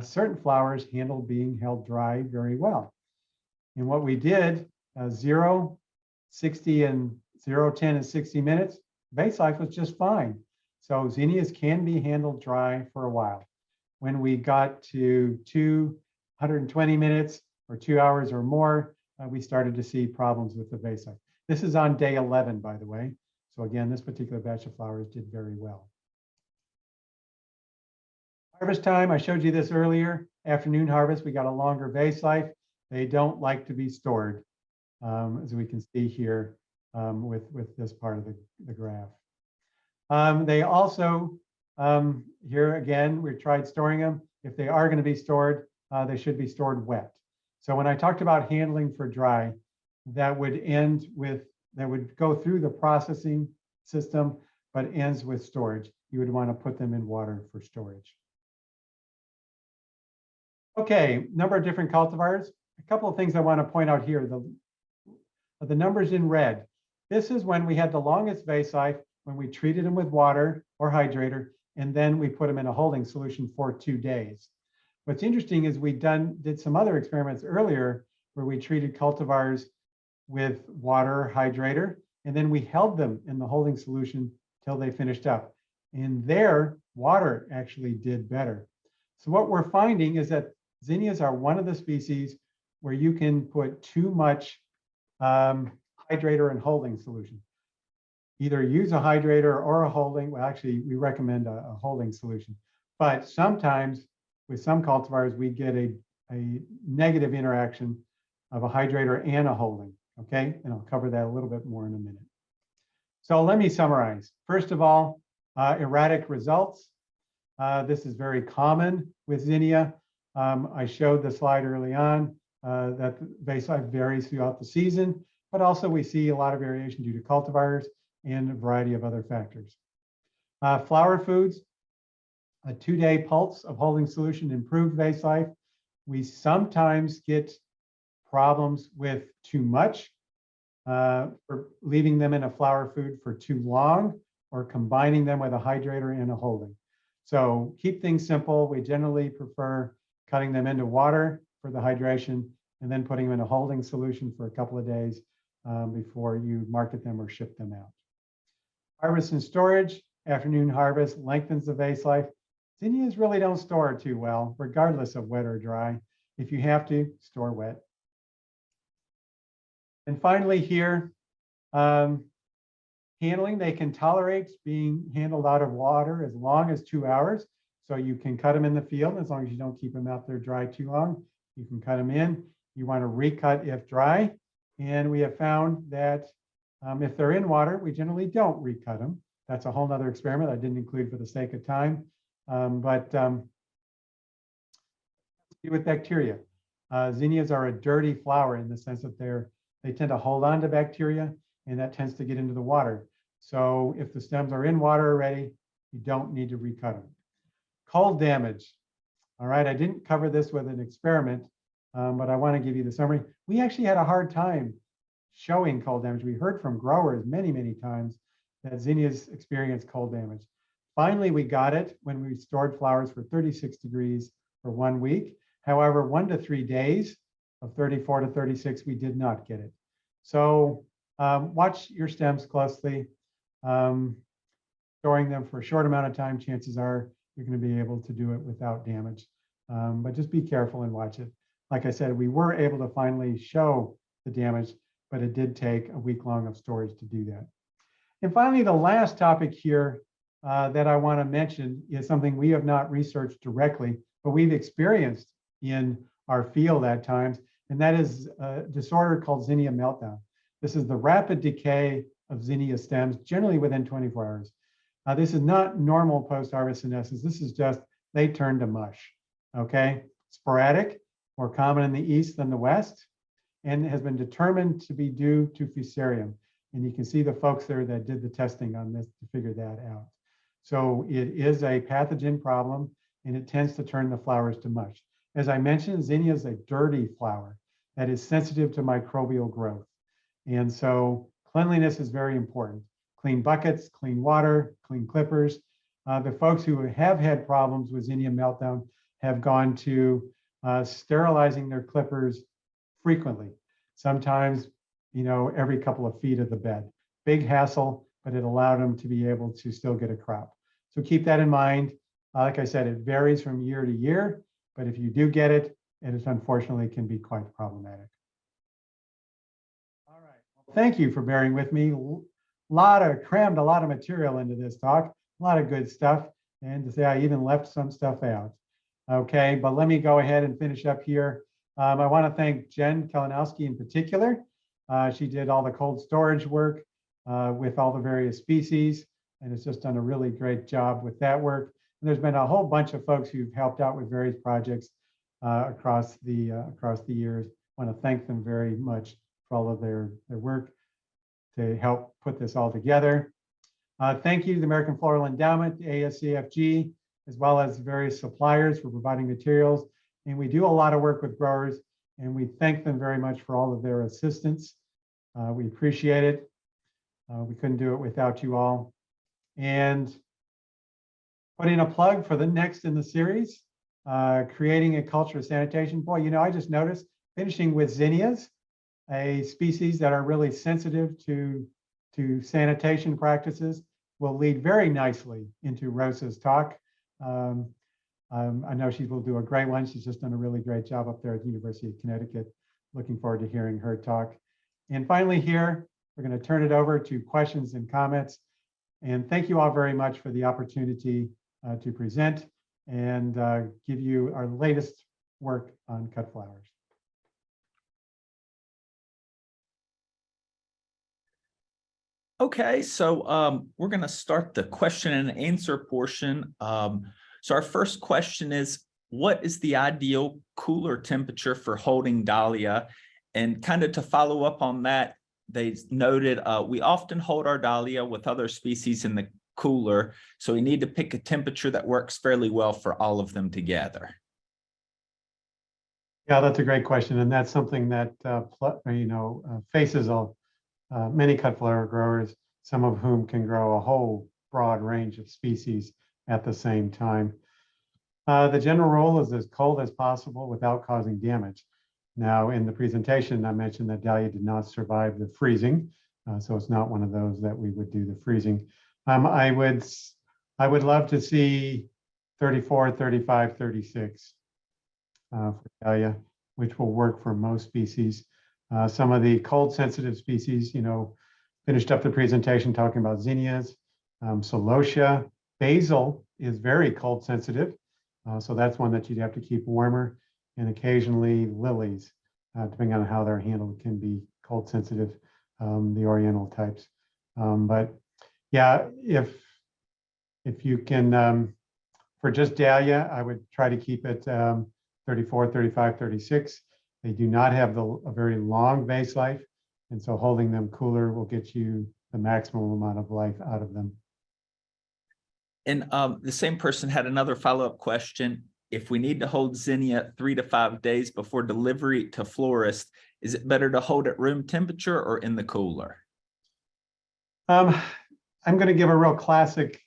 certain flowers handle being held dry very well. And what we did, 0, 60, and 0, 10, and 60 minutes, vase life was just fine. So zinnias can be handled dry for a while. When we got to 220 minutes or 2 hours or more, we started to see problems with the vase life. This is on day 11, by the way. So again, this particular batch of flowers did very well. Harvest time, I showed you this earlier. Afternoon harvest, we got a longer vase life. They don't like to be stored, as we can see here with this part of the graph. They also, here again, we tried storing them. If they are going to be stored, they should be stored wet. So when I talked about handling for dry, that would go through the processing system, but ends with storage. You would want to put them in water for storage. Okay, number of different cultivars. A couple of things I want to point out here. The numbers in red. This is when we had the longest vase life, when we treated them with water or hydrator, and then we put them in a holding solution for 2 days. What's interesting is we did some other experiments earlier where we treated cultivars with water hydrator, and then we held them in the holding solution till they finished up. And their water actually did better. So what we're finding is that zinnias are one of the species where you can put too much hydrator and holding solution. Either use a hydrator or a holding. Well, actually, we recommend a holding solution. But sometimes with some cultivars, we get a negative interaction of a hydrator and a holding. Okay, and I'll cover that a little bit more in a minute. So let me summarize. First of all, erratic results. This is very common with zinnia. I showed the slide early on that the vase life varies throughout the season, but also we see a lot of variation due to cultivars and a variety of other factors. Flower foods, a 2-day pulse of holding solution improved vase life. We sometimes get problems with too much, for leaving them in a flower food for too long, or combining them with a hydrator and a holding. So keep things simple. We generally prefer cutting them into water for the hydration and then putting them in a holding solution for a couple of days before you market them or ship them out. Harvest and storage, afternoon harvest lengthens the vase life. Zinnias really don't store too well, regardless of wet or dry. If you have to, store wet. And finally here, handling, they can tolerate being handled out of water as long as 2 hours. So you can cut them in the field as long as you don't keep them out there dry too long. You can cut them in. You want to recut if dry. And we have found that if they're in water, we generally don't recut them. That's a whole nother experiment I didn't include for the sake of time. With bacteria, zinnias are a dirty flower in the sense that they tend to hold on to bacteria, and that tends to get into the water. So if the stems are in water already, you don't need to recut them. Cold damage. All right, I didn't cover this with an experiment, but I want to give you the summary. We actually had a hard time showing cold damage. We heard from growers many, many times that zinnias experience cold damage. Finally, we got it when we stored flowers for 36 degrees for 1 week. However, 1 to 3 days of 34 to 36, we did not get it. So watch your stems closely. Storing them for a short amount of time, chances are you're going to be able to do it without damage. But just be careful and watch it. Like I said, we were able to finally show the damage, but it did take a week long of storage to do that. And finally, the last topic here that I want to mention is something we have not researched directly, but we've experienced in our field at times, and that is a disorder called zinnia meltdown. This is the rapid decay of zinnia stems, generally within 24 hours. This is not normal post-harvest senescence. This is just they turn to mush, okay? Sporadic, more common in the east than the west, and has been determined to be due to fusarium. And you can see the folks there that did the testing on this to figure that out. So it is a pathogen problem, and it tends to turn the flowers to mush. As I mentioned, zinnia is a dirty flower that is sensitive to microbial growth. And so cleanliness is very important. Clean buckets, clean water, clean clippers. The folks who have had problems with zinnia meltdown have gone to sterilizing their clippers frequently. Sometimes, every couple of feet of the bed. Big hassle, but it allowed them to be able to still get a crop. So keep that in mind. Like I said, it varies from year to year, but if you do get it, it unfortunately can be quite problematic. All right, well, thank you for bearing with me. Crammed a lot of material into this talk, a lot of good stuff, and to say I even left some stuff out. Okay, but let me go ahead and finish up here. I want to thank Jen Kalinowski in particular. She did all the cold storage work with all the various species, and has just done a really great job with that work. And there's been a whole bunch of folks who've helped out with various projects across the years. I want to thank them very much for all of their work to help put this all together. Thank you to the American Floral Endowment, the ASCFG, as well as various suppliers for providing materials. And we do a lot of work with growers, and we thank them very much for all of their assistance. We appreciate it. We couldn't do it without you all. And putting a plug for the next in the series, creating a culture of sanitation. Boy, you know, I just noticed finishing with zinnias, a species that are really sensitive to sanitation practices, will lead very nicely into Rosa's talk. I know she will do a great one. She's just done a really great job up there at the University of Connecticut. Looking forward to hearing her talk. And finally here, we're going to turn it over to questions and comments. And thank you all very much for the opportunity to present and give you our latest work on cut flowers. Okay, so we're going to start the question and answer portion. So our first question is, what is the ideal cooler temperature for holding dahlia? And kind of to follow up on that, they noted we often hold our dahlia with other species in the cooler, so we need to pick a temperature that works fairly well for all of them together. Yeah, that's a great question, and that's something that faces many cut flower growers, some of whom can grow a whole broad range of species at the same time. The general rule is as cold as possible without causing damage. Now, in the presentation, I mentioned that dahlia did not survive the freezing, so it's not one of those that we would do the freezing. I would love to see 34, 35, 36 for dahlia, which will work for most species. Some of the cold sensitive species, you know, finished up the presentation talking about zinnias, celosia. Basil is very cold sensitive. So that's one that you'd have to keep warmer, and occasionally lilies, depending on how they're handled, can be cold sensitive, the oriental types. But yeah, if you can, for just dahlia, I would try to keep it 34, 35, 36. They do not have a very long vase life, and so holding them cooler will get you the maximum amount of life out of them. And the same person had another follow-up question. If we need to hold zinnia 3 to 5 days before delivery to florist, is it better to hold at room temperature or in the cooler? I'm going to give a real classic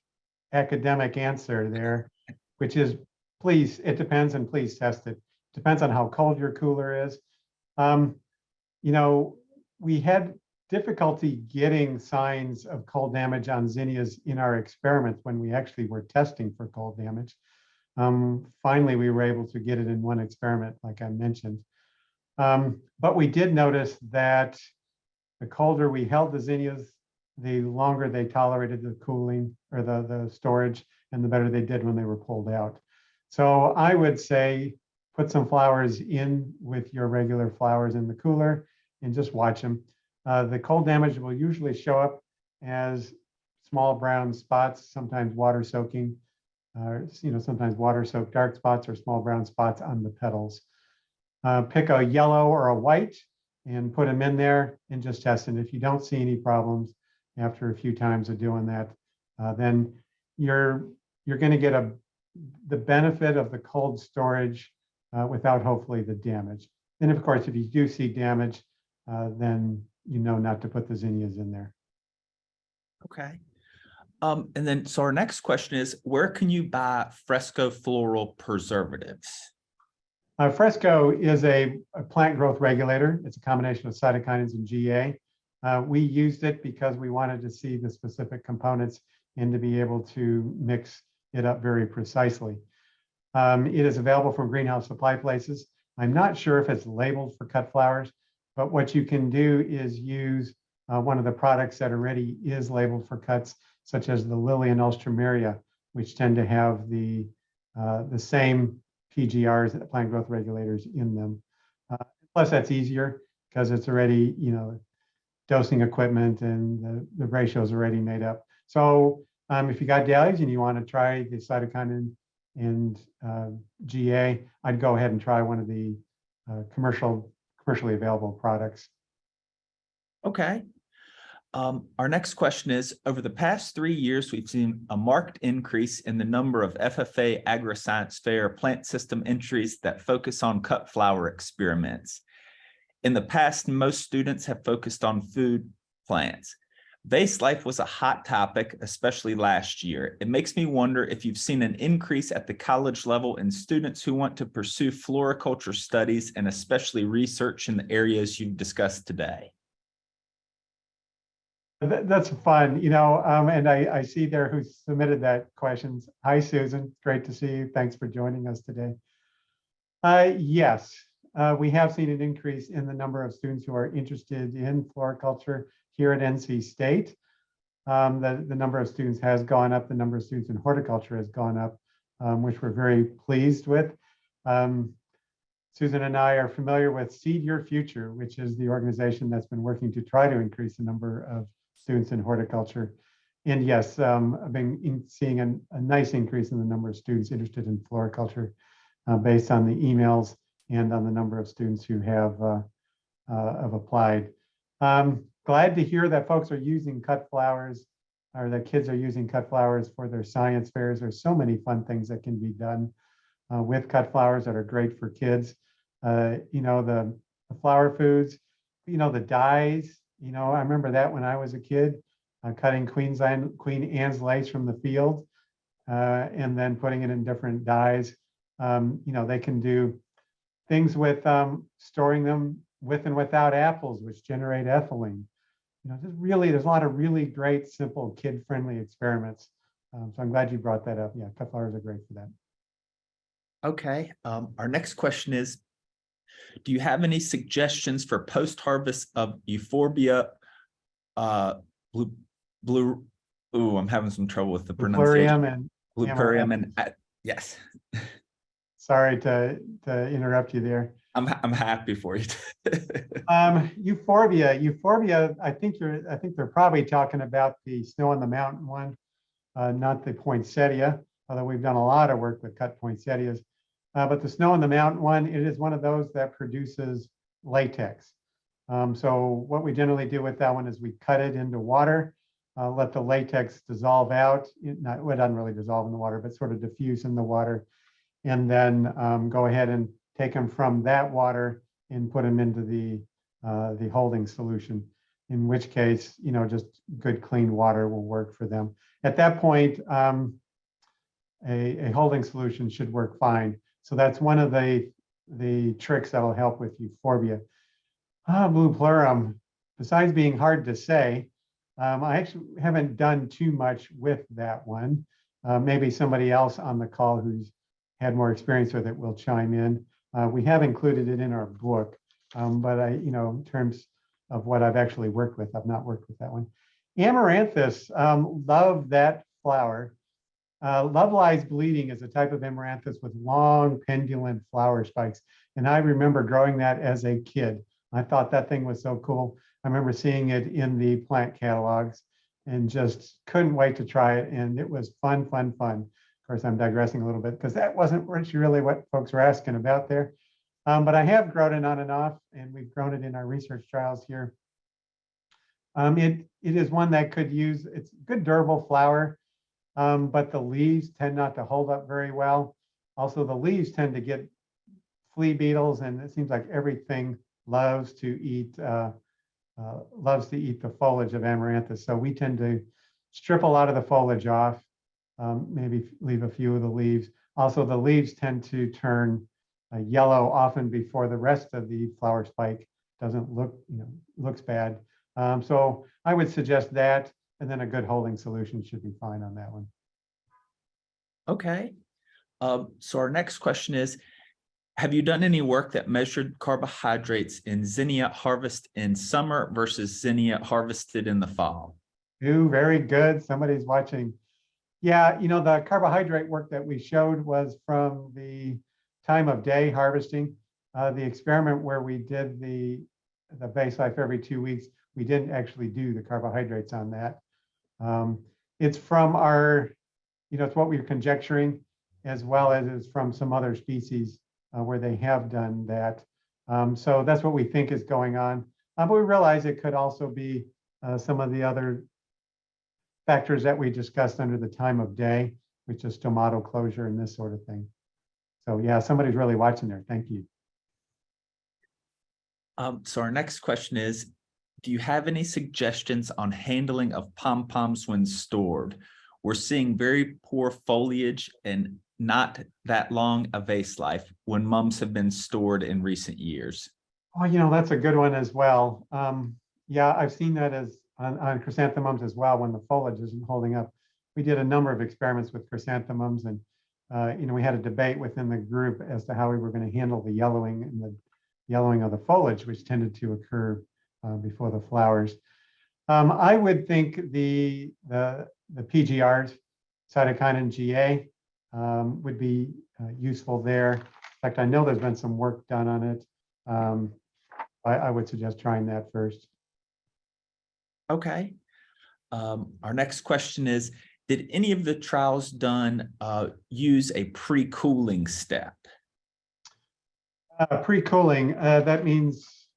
academic answer there, which is please, it depends, and please test it. Depends on how cold your cooler is. You know, we had difficulty getting signs of cold damage on zinnias in our experiments when we actually were testing for cold damage. Finally, we were able to get it in one experiment, like I mentioned. But we did notice that the colder we held the zinnias, the longer they tolerated the cooling or the storage, and the better they did when they were pulled out. So I would say put some flowers in with your regular flowers in the cooler and just watch them. The cold damage will usually show up as small brown spots, sometimes water soaking, sometimes water soaked dark spots or small brown spots on the petals. Pick a yellow or a white and put them in there and just test it. If you don't see any problems after a few times of doing that, then you're going to get the benefit of the cold storage without hopefully the damage. And of course, if you do see damage, then you know not to put the zinnias in there. Okay. And then, so our next question is, where can you buy Fresco floral preservatives? Fresco is a plant growth regulator. It's a combination of cytokinins and GA. We used it because we wanted to see the specific components and to be able to mix it up very precisely. It is available from greenhouse supply places. I'm not sure if it's labeled for cut flowers, but what you can do is use one of the products that already is labeled for cuts, such as the lily and ultrameria, which tend to have the same PGRs, plant growth regulators, in them. Plus, that's easier because it's already, dosing equipment and the ratio is already made up. So if you got dahlias and you want to try the cytokinin and GA, I'd go ahead and try one of the commercially available products. Okay. Our next question is, over the past 3 years, we've seen a marked increase in the number of FFA AgriScience Fair plant system entries that focus on cut flower experiments. In the past, most students have focused on food plants. Vase life was a hot topic, especially last year. It makes me wonder if you've seen an increase at the college level in students who want to pursue floriculture studies and especially research in the areas you've discussed today. That's fun, and I see there who submitted that questions. Hi, Susan. Great to see you. Thanks for joining us today. Yes, we have seen an increase in the number of students who are interested in floriculture here at NC State. The number of students has gone up. The number of students in horticulture has gone up, which we're very pleased with. Susan and I are familiar with Seed Your Future, which is the organization that's been working to try to increase the number of students in horticulture. And yes, I've been seeing a nice increase in the number of students interested in floriculture based on the emails and on the number of students who have applied. Glad to hear that folks are using cut flowers, or that kids are using cut flowers for their science fairs. There's so many fun things that can be done with cut flowers that are great for kids. The flower foods, the dyes, I remember that when I was a kid, cutting Queen Anne's lace from the field and then putting it in different dyes. They can do things with storing them with and without apples, which generate ethylene. There's a lot of really great, simple, kid-friendly experiments. So I'm glad you brought that up. Yeah, cut flowers are great for that. Okay. Our next question is, do you have any suggestions for post-harvest of euphorbia, I'm having some trouble with the pronunciation. Blupurium and yes. Sorry to interrupt you there. I'm happy for you. Euphorbia. I think they're probably talking about the snow on the mountain one, not the poinsettia. Although we've done a lot of work with cut poinsettias, but the snow on the mountain one, it is one of those that produces latex. So what we generally do with that one is we cut it into water, let the latex dissolve out. It doesn't really dissolve in the water, but sort of diffuse in the water, and then go ahead and take them from that water and put them into the holding solution. In which case, just good clean water will work for them. At that point, a holding solution should work fine. So that's one of the tricks that'll help with euphorbia. Blupurium, besides being hard to say, I actually haven't done too much with that one. Maybe somebody else on the call who's had more experience with it will chime in. We have included it in our book, but in terms of what I've actually worked with, I've not worked with that one. Amaranthus, love that flower. Love Lies Bleeding is a type of amaranthus with long pendulum flower spikes. And I remember growing that as a kid. I thought that thing was so cool. I remember seeing it in the plant catalogs and just couldn't wait to try it. And it was fun, fun, fun. Of course, I'm digressing a little bit because that wasn't really what folks were asking about there. But I have grown it on and off, and we've grown it in our research trials here. It is one that could use, it's a good durable flower, but the leaves tend not to hold up very well. Also, the leaves tend to get flea beetles, and it seems like everything loves to eat the foliage of amaranthus. So we tend to strip a lot of the foliage off, maybe leave a few of the leaves. Also, the leaves tend to turn yellow often before the rest of the flower spike doesn't looks bad. So I would suggest that, and then a good holding solution should be fine on that one. Okay. So our next question is, have you done any work that measured carbohydrates in zinnia harvest in summer versus zinnia harvested in the fall? Ooh, very good. Somebody's watching. Yeah, the carbohydrate work that we showed was from the time of day harvesting. The experiment where we did the base life every 2 weeks, we didn't actually do the carbohydrates on that. It's from our, it's what we were conjecturing, as well as it's from some other species where they have done that. So that's what we think is going on. But we realize it could also be some of the other factors that we discussed under the time of day, which is stomatal closure and this sort of thing. So yeah, somebody's really watching there. Thank you. So our next question is, Do you have any suggestions on handling of pom-poms when stored? We're seeing very poor foliage and not that long a vase life when mums have been stored in recent years. Oh, that's a good one as well. Yeah, I've seen that as on chrysanthemums as well when the foliage isn't holding up. We did a number of experiments with chrysanthemums, and we had a debate within the group as to how we were going to handle the yellowing and the yellowing of the foliage, which tended to occur before the flowers. I would think the PGRs, cytokinin GA, would be useful there. In fact, I know there's been some work done on it. I would suggest trying that first. Okay. Our next question is, did any of the trials done use a pre-cooling step? Pre-cooling, that means,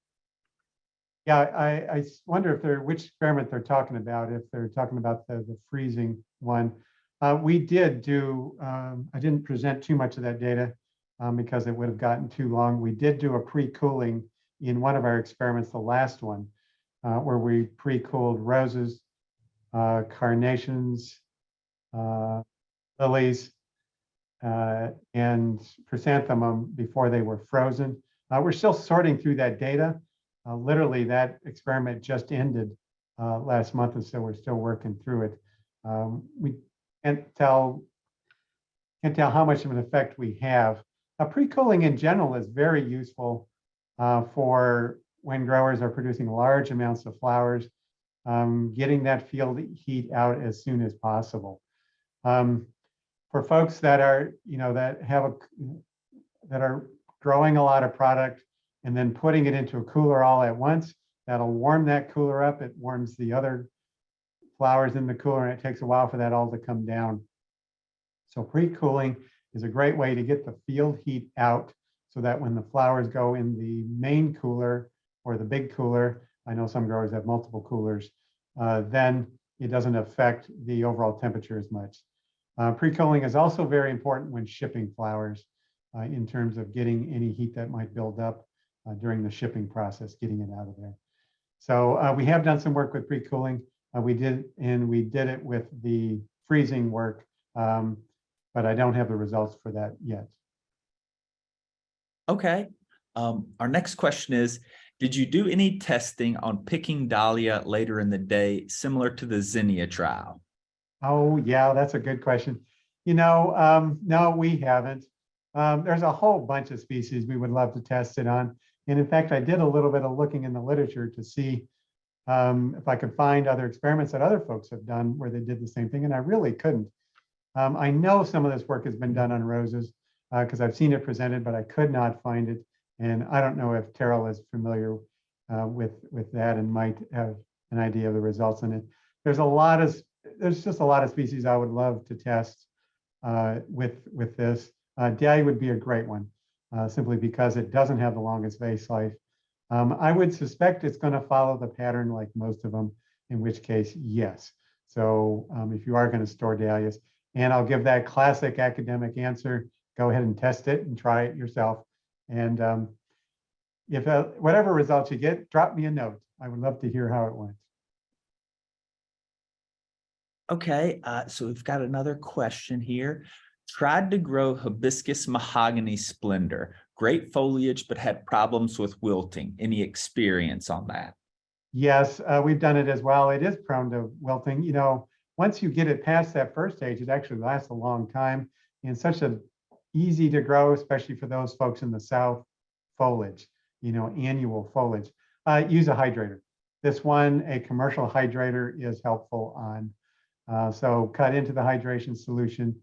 yeah, I wonder if which experiment they're talking about, if they're talking about the freezing one. We did do, I didn't present too much of that data because it would have gotten too long. We did do a pre-cooling in one of our experiments, the last one, where we pre-cooled roses, carnations, lilies, and chrysanthemum before they were frozen. We're still sorting through that data. Literally, that experiment just ended last month, and so we're still working through it. We can't tell how much of an effect we have. Pre-cooling in general is very useful for when growers are producing large amounts of flowers, getting that field heat out as soon as possible. For folks that are, that are growing a lot of product and then putting it into a cooler all at once, that'll warm that cooler up. It warms the other flowers in the cooler, and it takes a while for that all to come down. So pre-cooling is a great way to get the field heat out so that when the flowers go in the main cooler or the big cooler, I know some growers have multiple coolers, then it doesn't affect the overall temperature as much. Pre-cooling is also very important when shipping flowers in terms of getting any heat that might build up during the shipping process, getting it out of there. So we have done some work with pre-cooling. We did it with the freezing work, but I don't have the results for that yet. Okay. Our next question is, did you do any testing on picking dahlia later in the day, similar to the zinnia trial? Oh, yeah, that's a good question. No, we haven't. There's a whole bunch of species we would love to test it on. And in fact, I did a little bit of looking in the literature to see if I could find other experiments that other folks have done where they did the same thing, and I really couldn't. I know some of this work has been done on roses because I've seen it presented, but I could not find it. And I don't know if Terrell is familiar with that and might have an idea of the results in it. There's just a lot of species I would love to test with this. Dahlia would be a great one, simply because it doesn't have the longest vase life. I would suspect it's going to follow the pattern like most of them, in which case, yes. So if you are going to store dahlias, and I'll give that classic academic answer, go ahead and test it and try it yourself. And if whatever results you get, drop me a note. I would love to hear how it went. Okay, so we've got another question here. Tried to grow hibiscus mahogany splendor. Great foliage, but had problems with wilting. Any experience on that? Yes, we've done it as well. It is prone to wilting. Once you get it past that first stage, it actually lasts a long time. And such a easy to grow, especially for those folks in the South, foliage, annual foliage. Use a hydrator. This one, a commercial hydrator, is helpful on. So cut into the hydration solution.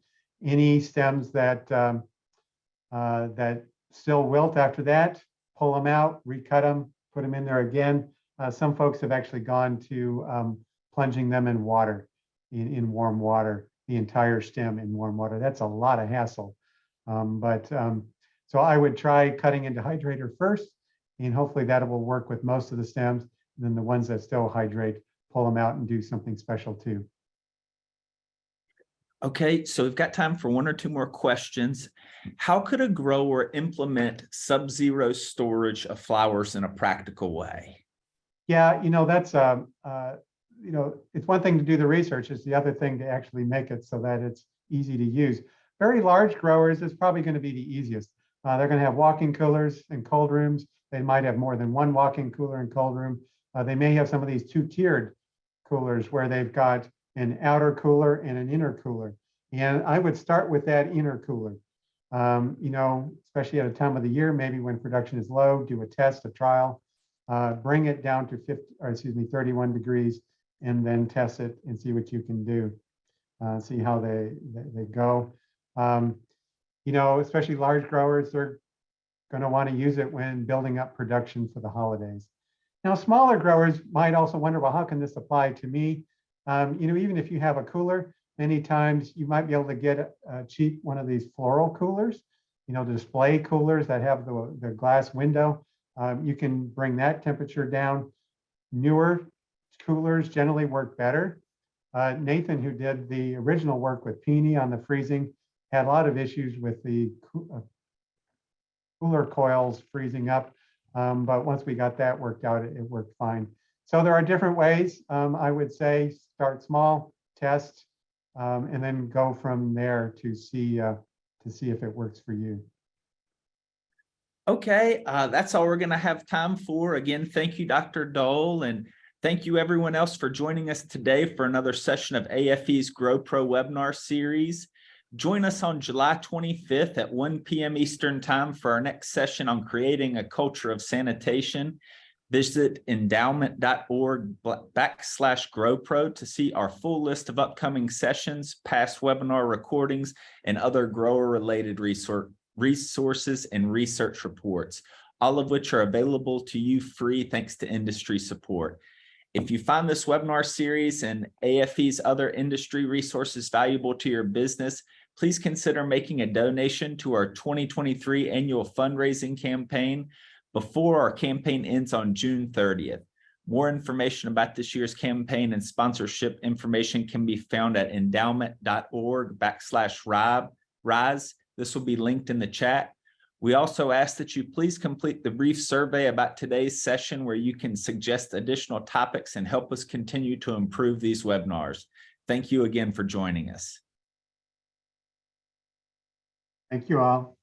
Any stems that that still wilt after that, pull them out, recut them, put them in there again. Some folks have actually gone to plunging them in water, in warm water, the entire stem in warm water. That's a lot of hassle. So I would try cutting into hydrator first, and hopefully that will work with most of the stems. And then the ones that still hydrate, pull them out and do something special too. Okay, so we've got time for one or two more questions. How could a grower implement sub-zero storage of flowers in a practical way? Yeah, that's it's one thing to do the research, it's the other thing to actually make it so that it's easy to use. Very large growers is probably going to be the easiest. They're going to have walk-in coolers and cold rooms. They might have more than one walk-in cooler and cold room. They may have some of these two-tiered coolers where they've got an outer cooler and an inner cooler. And I would start with that inner cooler. Especially at a time of the year, maybe when production is low, do a test, a trial, bring it down to 31 degrees, and then test it and see what you can do. See how they go. Especially large growers, they're going to want to use it when building up production for the holidays. Now, smaller growers might also wonder, well, how can this apply to me? Even if you have a cooler, many times you might be able to get a cheap one of these Floral coolers, display coolers that have the glass window. You can bring that temperature down. Newer coolers generally work better. Nathan, who did the original work with Peony on the freezing, had a lot of issues with the cooler coils freezing up. But once we got that worked out, it worked fine. So there are different ways. I would say start small, test, and then go from there to see if it works for you. Okay, that's all we're going to have time for. Again, thank you, Dr. Dole, and thank you everyone else for joining us today for another session of AFE's Grow Pro webinar series. Join us on July 25th at 1 p.m. Eastern Time for our next session on creating a culture of sanitation. Visit endowment.org/GrowPro to see our full list of upcoming sessions, past webinar recordings, and other grower-related resources and research reports, all of which are available to you free thanks to industry support. If you find this webinar series and AFE's other industry resources valuable to your business, please consider making a donation to our 2023 annual fundraising campaign before our campaign ends on June 30th. More information about this year's campaign and sponsorship information can be found at endowment.org/rise. This will be linked in the chat. We also ask that you please complete the brief survey about today's session where you can suggest additional topics and help us continue to improve these webinars. Thank you again for joining us. Thank you all.